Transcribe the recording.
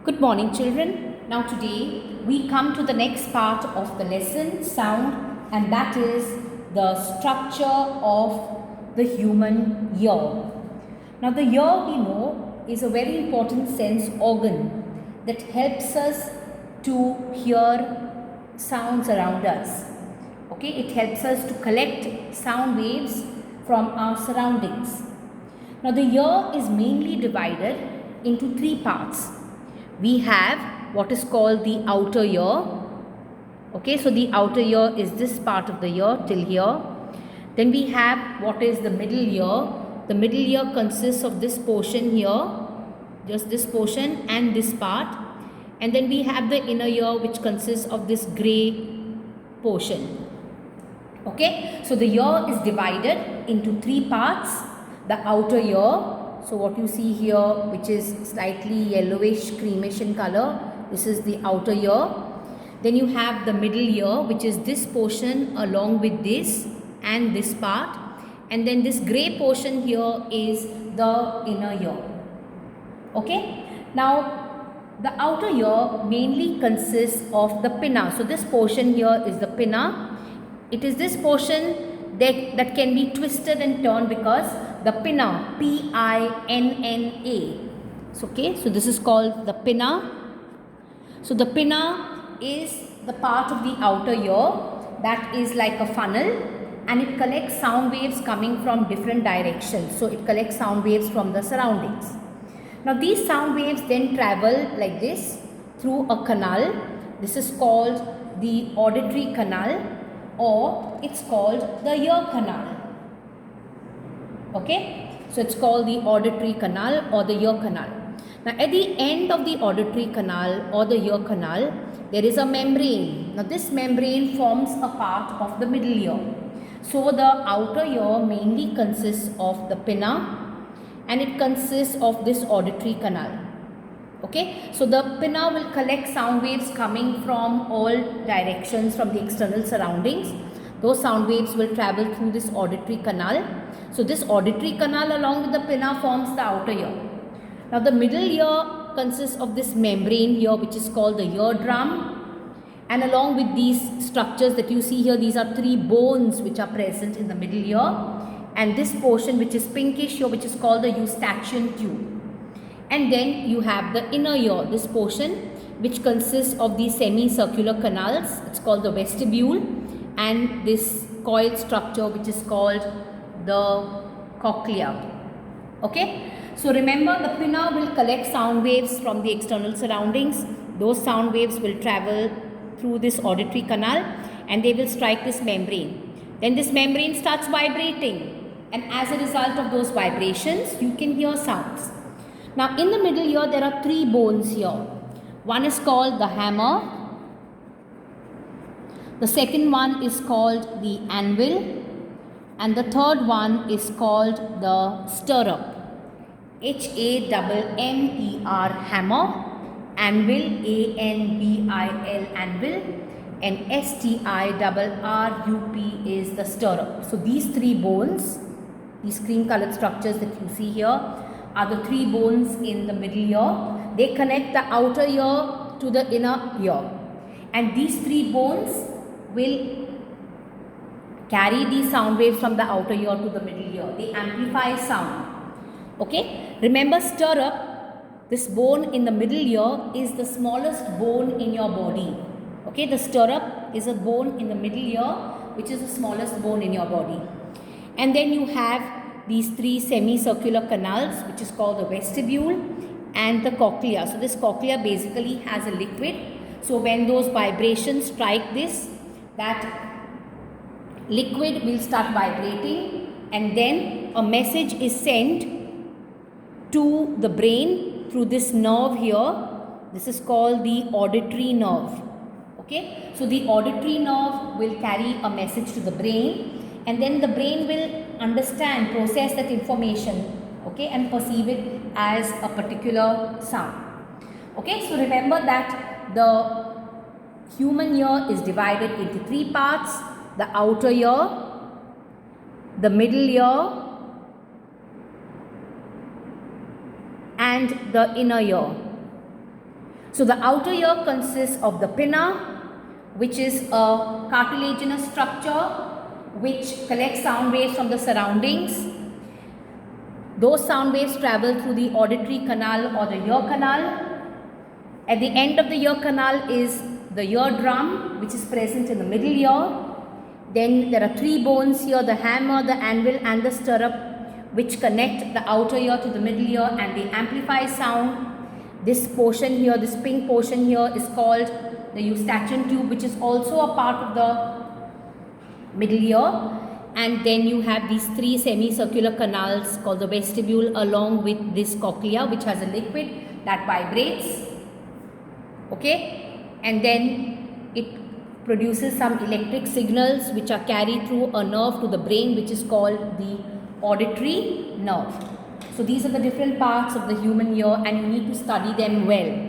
Good morning, children. Now, today we come to the next part of the lesson, sound, and that is the structure of the human ear. Now, the ear we know is a very important sense organ that helps us to hear sounds around us. Okay, it helps us to collect sound waves from our surroundings. Now, the ear is mainly divided into three parts. We have what is called the outer ear. Okay, so the outer ear is this part of the ear till here. Then we have what is the middle ear. The middle ear consists of this portion here, just this portion and this part. And then we have the inner ear, which consists of this grey portion. Okay, so the ear is divided into three parts. The outer ear, so what you see here, which is slightly yellowish creamish in color, this is the outer ear. Then you have the middle ear, which is this portion along with this and this part. And then this grey portion here is the inner ear. Okay, now the outer ear mainly consists of the pinna. So this portion here is the pinna. It is this portion that can be twisted and turned because the pinna, P-I-N-N-A. So, okay, so this is called the pinna. So the pinna is the part of the outer ear that is like a funnel, and it collects sound waves coming from different directions. So it collects sound waves from the surroundings. Now these sound waves then travel like this through a canal. This is called the auditory canal, or it's called the ear canal. Okay, so it's called the auditory canal or the ear canal. Now at the end of the auditory canal or the ear canal, there is a membrane. Now this membrane forms a part of the middle ear. So the outer ear mainly consists of the pinna, and it consists of this auditory canal. Okay, so the pinna will collect sound waves coming from all directions from the external surroundings. Those sound waves will travel through this auditory canal. So this auditory canal along with the pinna forms the outer ear. Now the middle ear consists of this membrane here, which is called the eardrum. And along with these structures that you see here, these are three bones which are present in the middle ear. And this portion which is pinkish here, which is called the eustachian tube. And then you have the inner ear, this portion which consists of these semicircular canals. It's called the vestibule, and this coiled structure which is called the cochlea. Okay, so remember, the pinna will collect sound waves from the external surroundings. Those sound waves will travel through this auditory canal and they will strike this membrane. Then this membrane starts vibrating, and as a result of those vibrations you can hear sounds. Now in the middle ear there are three bones here. One is called the hammer. The second one is called the anvil. And the third one is called the stirrup. H-A-M-M-E-R, hammer. Anvil, A-N-V-I-L, anvil. And S-T-I-R-R-U-P is the stirrup. So these three bones, these cream colored structures that you see here, are the three bones in the middle ear. They connect the outer ear to the inner ear. And these three bones will carry these sound waves from the outer ear to the middle ear. They amplify sound. Okay, remember stirrup, this bone in the middle ear is the smallest bone in your body. Okay, the stirrup is a bone in the middle ear which is the smallest bone in your body. And then you have these three semicircular canals which is called the vestibule and the cochlea. So this cochlea basically has a liquid. So when those vibrations strike this, that liquid will start vibrating, and then a message is sent to the brain through this nerve here. This is called the auditory nerve. Okay, so the auditory nerve will carry a message to the brain, and then the brain will understand, process that information, okay, and perceive it as a particular sound. Okay, so remember that the human ear is divided into three parts: the outer ear, the middle ear, and the inner ear. So the outer ear consists of the pinna, which is a cartilaginous structure which collects sound waves from the surroundings. Those sound waves travel through the auditory canal or the ear canal. At the end of the ear canal is the eardrum, which is present in the middle ear. Then there are three bones here, the hammer, the anvil and the stirrup, which connect the outer ear to the middle ear and they amplify sound. This portion here, this pink portion here is called the eustachian tube, which is also a part of the middle ear. And then you have these three semicircular canals called the vestibule along with this cochlea, which has a liquid that vibrates. Okay, and then it produces some electric signals which are carried through a nerve to the brain, which is called the auditory nerve. So these are the different parts of the human ear and you need to study them well.